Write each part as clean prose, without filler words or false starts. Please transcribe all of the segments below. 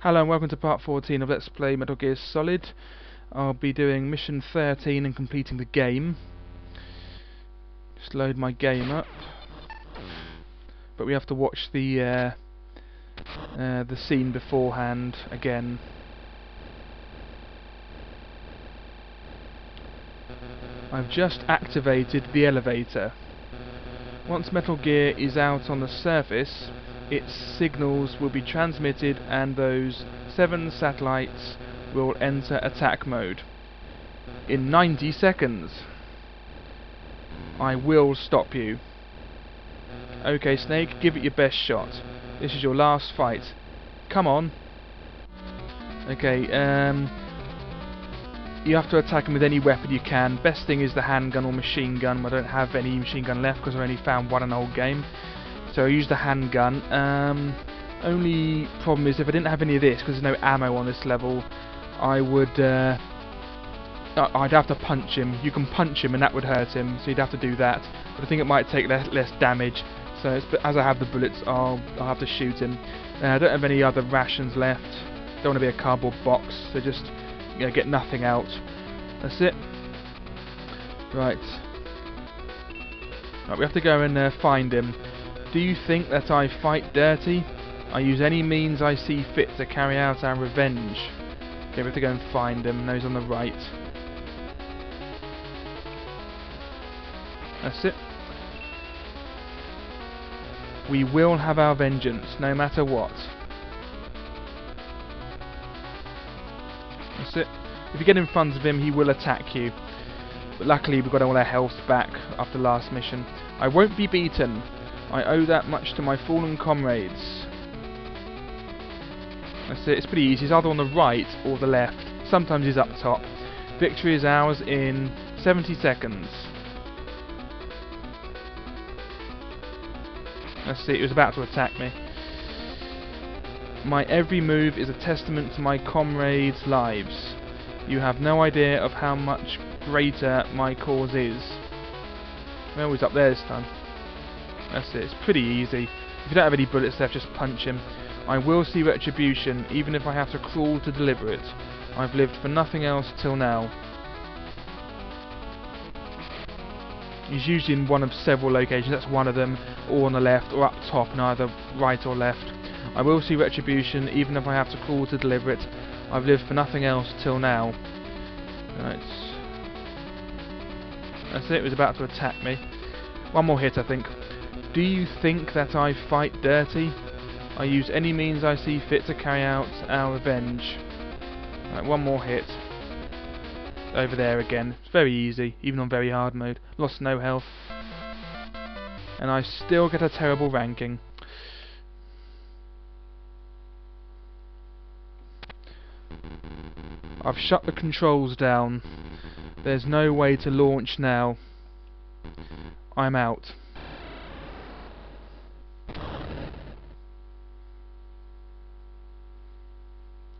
Hello and welcome to part 14 of Let's Play Metal Gear Solid. I'll be doing mission 13 and completing the game. Just load my game up. But we have to watch the scene beforehand again. I've just activated the elevator. Once Metal Gear is out on the surface, its signals will be transmitted and those 7 satellites will enter attack mode. In 90 seconds. I will stop you. Okay, Snake, give it your best shot. This is your last fight. Come on. Okay, you have to attack him with any weapon you can. Best thing is the handgun or machine gun. I don't have any machine gun left because I only found one in the whole game. So I use the handgun. Only problem is if I didn't have any of this, because there's no ammo on this level, I would I'd have to punch him. You can punch him and that would hurt him, so you'd have to do that. But I think it might take less damage. So as I have the bullets, I'll have to shoot him. I don't have any other rations left. Don't want to be a cardboard box, so just get nothing out. That's it. Right, we have to go and find him. Do you think that I fight dirty? I use any means I see fit to carry out our revenge. Okay, we have to go and find him. No, he's on the right. That's it. We will have our vengeance, no matter what. That's it. If you get in front of him, he will attack you. But luckily, we got all our health back after the last mission. I won't be beaten. I owe that much to my fallen comrades. That's it, it's pretty easy. He's either on the right or the left. Sometimes he's up top. Victory is ours in 70 seconds. That's it, he was about to attack me. My every move is a testament to my comrades' lives. You have no idea of how much greater my cause is. Well, he's up there this time. That's it, it's pretty easy. If you don't have any bullets left, just punch him. I will see retribution, even if I have to crawl to deliver it. I've lived for nothing else till now. He's usually in one of several locations, that's one of them, or on the left, or up top, in either right or left. I will see retribution, even if I have to crawl to deliver it. I've lived for nothing else till now. Right. That's it, he was about to attack me. One more hit, I think. Do you think that I fight dirty? I use any means I see fit to carry out our revenge. Right, one more hit. Over there again. It's very easy, even on very hard mode. Lost no health. And I still get a terrible ranking. I've shut the controls down. There's no way to launch now. I'm out.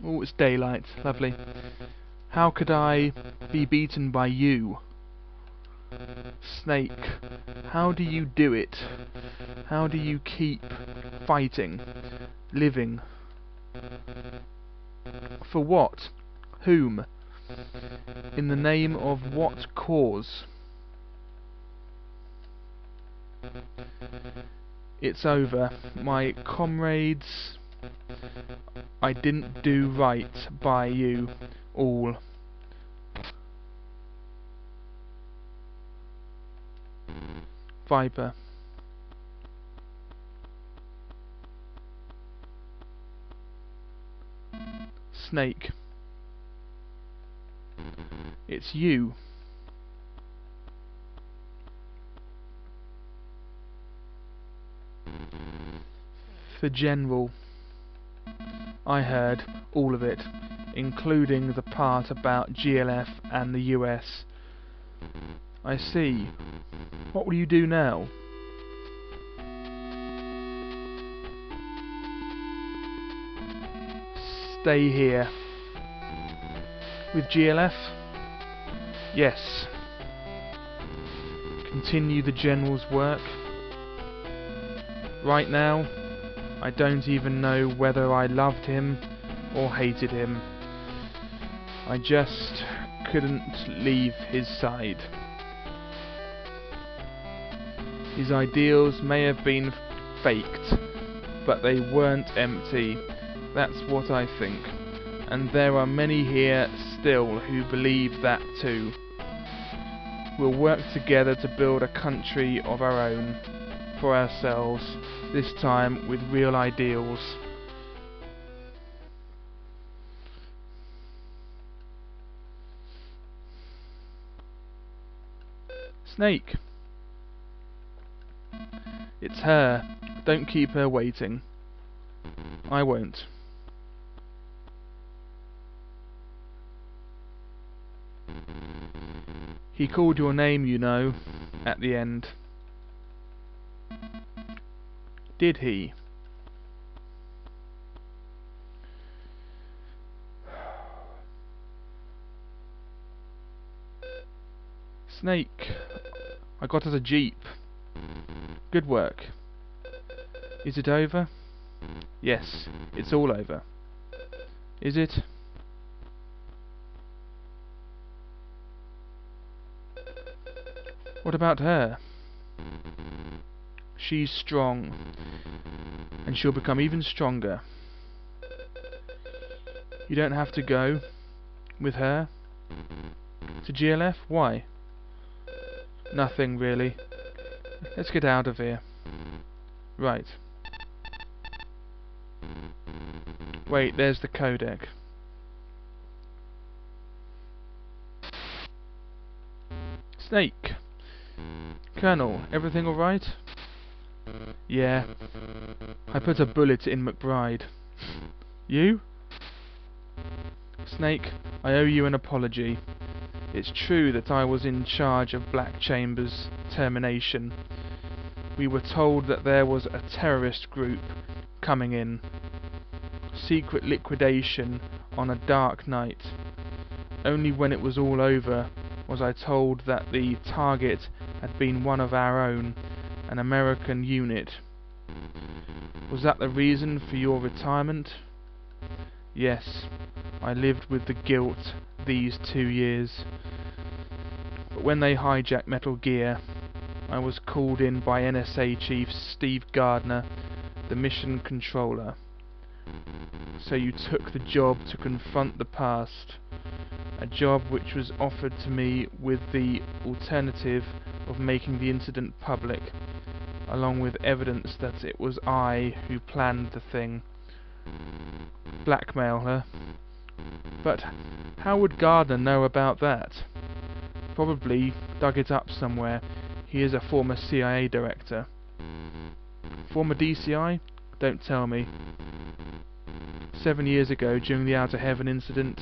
Oh, it's daylight. Lovely. How could I be beaten by you? Snake, how do you do it? How do you keep fighting? Living? For what? Whom? In the name of what cause? It's over. My comrades, I didn't do right by you all. Viper. Snake. It's you. For General. I heard all of it, including the part about GLF and the US. I see. What will you do now? Stay here. With GLF? Yes. Continue the General's work. Right now, I don't even know whether I loved him or hated him. I just couldn't leave his side. His ideals may have been faked, but they weren't empty. That's what I think. And there are many here still who believe that too. We'll work together to build a country of our own, for ourselves, this time with real ideals. Snake. It's her. Don't keep her waiting. I won't. He called your name, you know, at the end. Did he? Snake. I got us a jeep. Good work. Is it over? Yes, it's all over. Is it? What about her? She's strong, and she'll become even stronger. You don't have to go with her to GLF? Why? Nothing, really. Let's get out of here. Right. Wait, there's the codec. Snake. Colonel, everything alright? Yeah. I put a bullet in McBride. You? Snake, I owe you an apology. It's true that I was in charge of Black Chamber's termination. We were told that there was a terrorist group coming in. Secret liquidation on a dark night. Only when it was all over was I told that the target had been one of our own, an American unit. Was that the reason for your retirement? Yes, I lived with the guilt these 2 years. But when they hijacked Metal Gear, I was called in by NSA Chief Steve Gardner, the mission controller. So you took the job to confront the past, a job which was offered to me with the alternative of making the incident public, along with evidence that it was I who planned the thing. Blackmail her. But how would Gardner know about that? Probably dug it up somewhere. He is a former CIA director. Former DCI? Don't tell me. 7 years ago, during the Outer Heaven incident,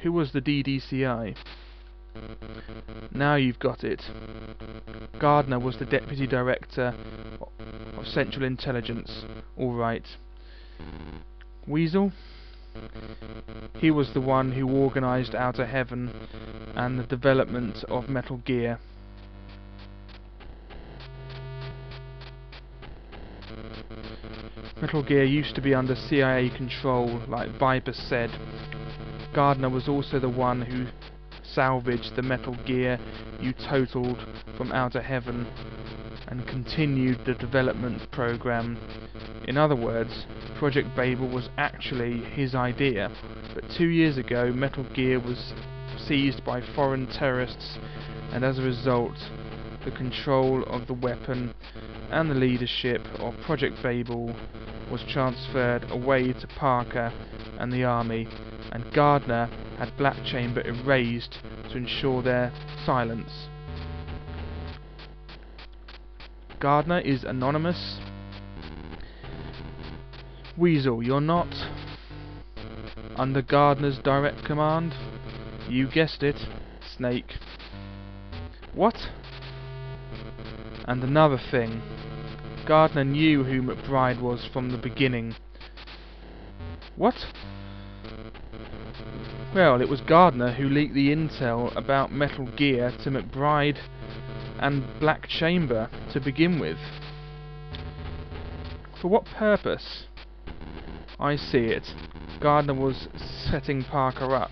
who was the DDCI? Now you've got it. Gardner was the Deputy Director of Central Intelligence. All right. Weasel? He was the one who organised Outer Heaven and the development of Metal Gear. Metal Gear used to be under CIA control, like Viper said. Gardner was also the one who salvaged the Metal Gear you totaled from Outer Heaven and continued the development program. In other words, Project Babel was actually his idea, but 2 years ago Metal Gear was seized by foreign terrorists, and as a result the control of the weapon and the leadership of Project Babel was transferred away to Parker and the army, and Gardner had Black Chamber erased to ensure their silence. Gardner is anonymous. Weasel, you're not under Gardner's direct command? You guessed it, Snake. What? And another thing. Gardner knew who McBride was from the beginning. What? Well, it was Gardner who leaked the intel about Metal Gear to McBride and Black Chamber to begin with. For what purpose? I see it. Gardner was setting Parker up.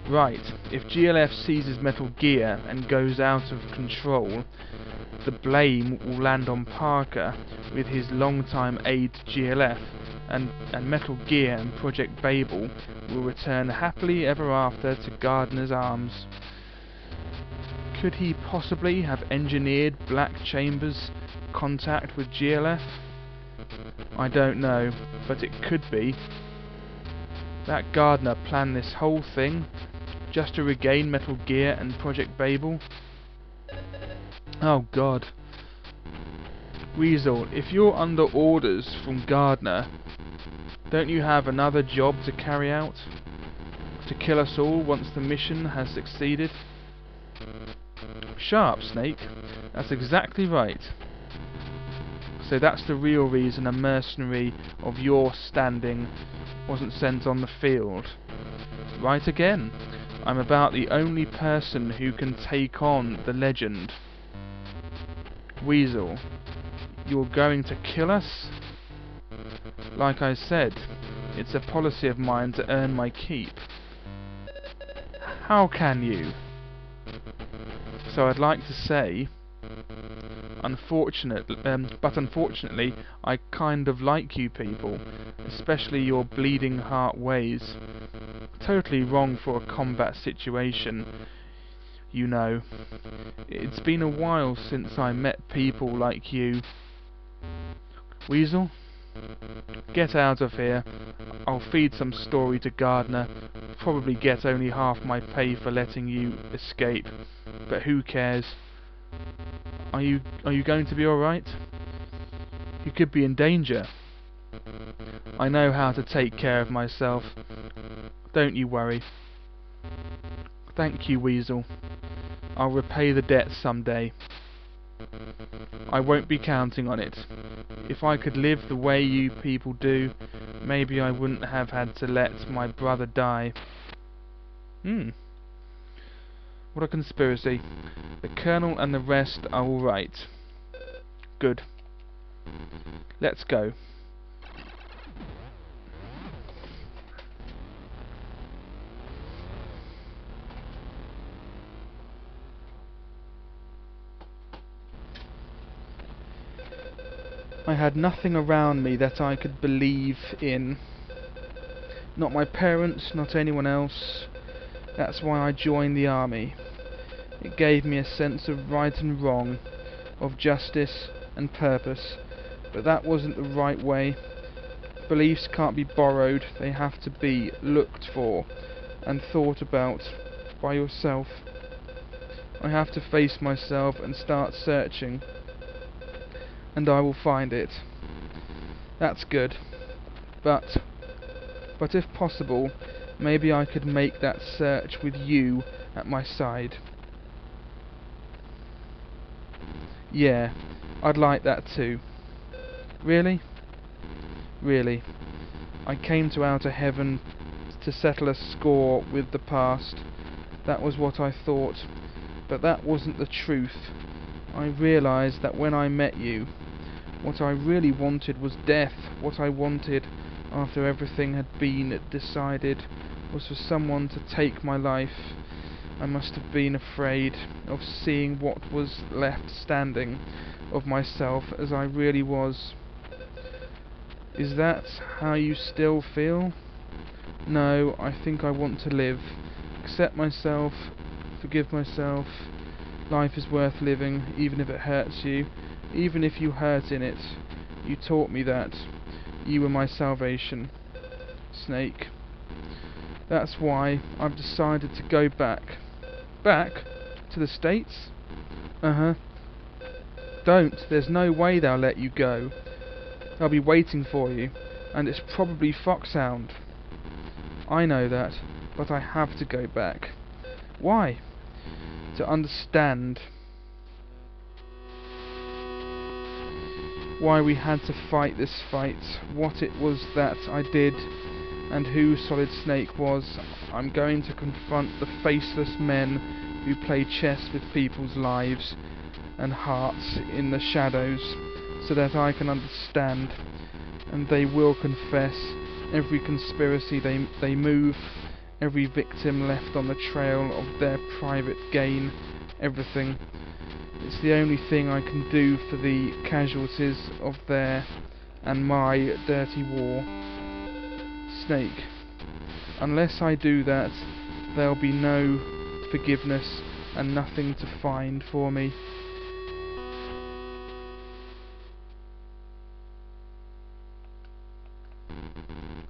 Right, if GLF seizes Metal Gear and goes out of control, the blame will land on Parker with his long-time aide to GLF, and Metal Gear and Project Babel will return happily ever after to Gardner's arms. Could he possibly have engineered Black Chamber's contact with GLF? I don't know, but it could be. That Gardner planned this whole thing just to regain Metal Gear and Project Babel? Oh God. Weasel, if you're under orders from Gardner, don't you have another job to carry out? To kill us all once the mission has succeeded? Sharp, Snake. That's exactly right. So that's the real reason a mercenary of your standing wasn't sent on the field. Right again. I'm about the only person who can take on the legend. Weasel, you're going to kill us? Like I said, it's a policy of mine to earn my keep. How can you? So I'd like to say, unfortunately, I kind of like you people, especially your bleeding heart ways. Totally wrong for a combat situation, you know. It's been a while since I met people like you. Weasel, get out of here. I'll feed some story to Gardner. Probably get only half my pay for letting you escape, but who cares? Are you going to be alright? You could be in danger. I know how to take care of myself. Don't you worry. Thank you, Weasel. I'll repay the debt someday. I won't be counting on it. If I could live the way you people do, maybe I wouldn't have had to let my brother die. What a conspiracy. The Colonel and the rest are all right. Good. Let's go. I had nothing around me that I could believe in. Not my parents, not anyone else. That's why I joined the army. It gave me a sense of right and wrong, of justice and purpose, but that wasn't the right way. Beliefs can't be borrowed, they have to be looked for and thought about by yourself. I have to face myself and start searching, and I will find it. That's good. But if possible, maybe I could make that search with you at my side. Yeah, I'd like that too. Really? Really. I came to Outer Heaven to settle a score with the past. That was what I thought. But that wasn't the truth. I realised that when I met you, what I really wanted was death. What I wanted, after everything had been decided, was for someone to take my life. I must have been afraid of seeing what was left standing of myself as I really was. Is that how you still feel? No, I think I want to live. Accept myself, forgive myself. Life is worth living, even if it hurts you, even if you hurt in it. You taught me that. You were my salvation, Snake. That's why I've decided to go back. Back? To the States? Uh-huh. Don't. There's no way they'll let you go. They'll be waiting for you, and it's probably Foxhound. I know that, but I have to go back. Why? To understand why we had to fight this fight, what it was that I did, and who Solid Snake was. I'm going to confront the faceless men who play chess with people's lives and hearts in the shadows, so that I can understand, and they will confess, every conspiracy they move, every victim left on the trail of their private gain, everything. It's the only thing I can do for the casualties of their and my dirty war. Snake. Unless I do that, there'll be no forgiveness and nothing to find for me.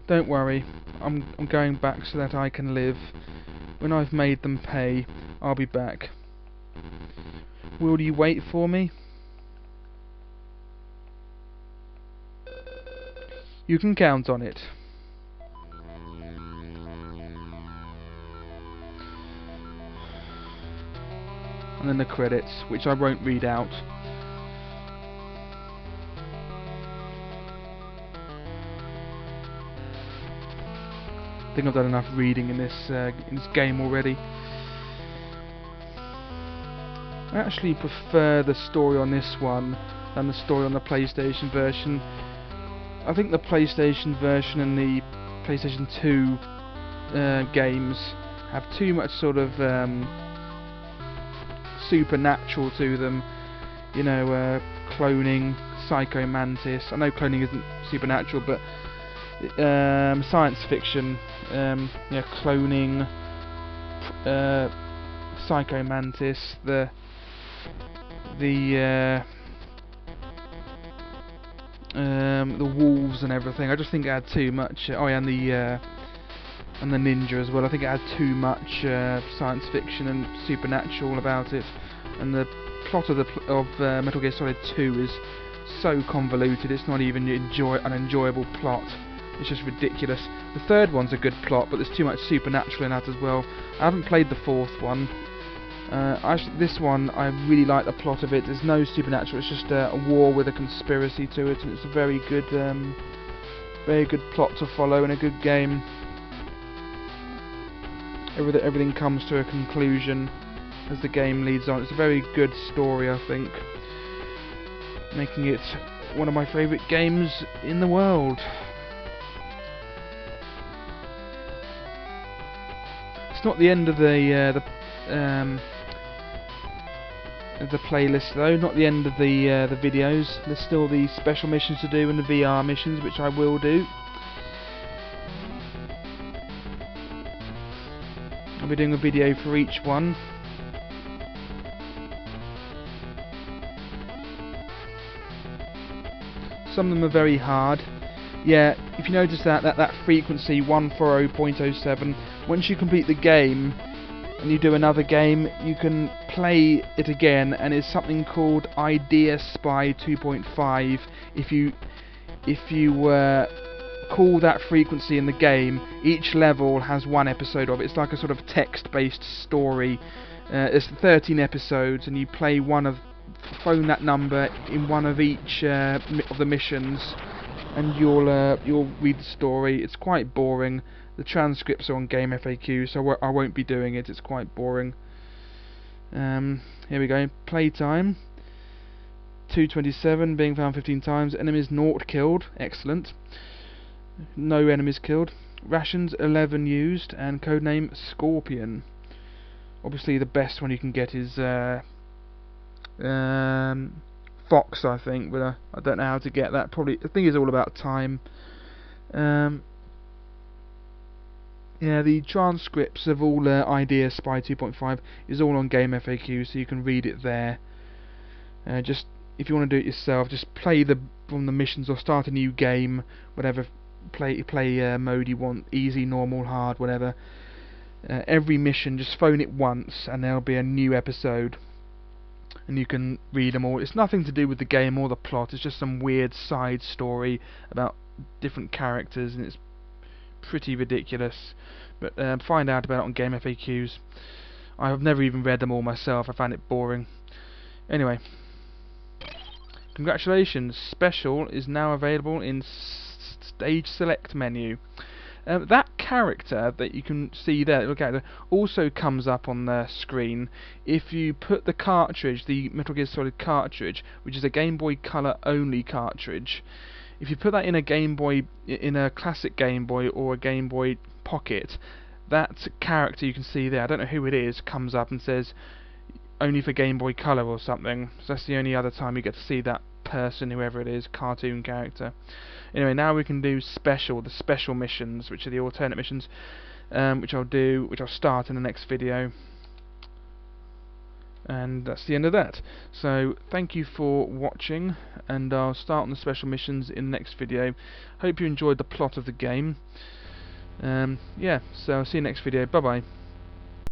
Don't worry, I'm going back so that I can live. When I've made them pay, I'll be back. Will you wait for me? You can count on it. And then the credits, which I won't read out. I think I've done enough reading in this game already. I actually prefer the story on this one than the story on the PlayStation version. I think the PlayStation version and the PlayStation 2 games have too much sort of supernatural to them. You know, cloning, Psycho Mantis. I know cloning isn't supernatural, but science fiction, cloning, Psycho Mantis, the wolves and everything. I just think it had too much. Oh yeah, and the ninja as well. I think it had too much science fiction and supernatural about it. And the plot of Metal Gear Solid 2 is so convoluted. It's not even an enjoyable plot. It's just ridiculous. The third one's a good plot, but there's too much supernatural in that as well. I haven't played the fourth one. This one, I really like the plot of it. There's no supernatural. It's just a war with a conspiracy to it, and it's a very good plot to follow and a good game. Everything comes to a conclusion as the game leads on. It's a very good story, I think, making it one of my favourite games in the world. It's not the end of the playlist though, not the end of the videos. There's still the special missions to do and the VR missions, which I will do. I'll be doing a video for each one. Some of them are very hard. Yeah, if you notice that frequency 140.07, once you complete the game and you do another game, you can play it again, and it's something called Idea Spy 2.5. If you call that frequency in the game, each level has one episode of it. It's like a sort of text-based story. It's 13 episodes, and you play phone that number in one of each of the missions, and you'll read the story. It's quite boring. The transcripts are on Game FAQ, so I won't be doing it. It's quite boring. Here we go. Playtime 227, being found 15 times. Enemies 0 killed. Excellent. No enemies killed. Rations 11 used, and codename Scorpion. Obviously, the best one you can get is Fox, I think, but I don't know how to get that. Probably, I think it's all about time. Yeah, the transcripts of all Idea Spy 2.5 is all on Game FAQ, so you can read it there. Just if you want to do it yourself, just play from the missions or start a new game, whatever play mode you want, easy, normal, hard, whatever. Every mission, just phone it once, and there'll be a new episode, and you can read them all. It's nothing to do with the game or the plot. It's just some weird side story about different characters, and it's pretty ridiculous. But find out about it on Game FAQs. I have never even read them all myself. I found it boring. Anyway, congratulations. Special is now available in Stage Select menu. That character that you can see there, look at it, also comes up on the screen if you put the cartridge, the Metal Gear Solid cartridge, which is a Game Boy Color only cartridge. if you put that in a Game Boy, in a classic Game Boy or a Game Boy Pocket, that character you can see there, I don't know who it is, comes up and says only for Game Boy Color or something. So that's the only other time you get to see that person, whoever it is, cartoon character. Anyway, now we can do the special missions, which are the alternate missions, which I'll start in the next video. And that's the end of that. So thank you for watching, and I'll start on the special missions in the next video. Hope you enjoyed the plot of the game. Yeah, so I'll see you next video. Bye bye.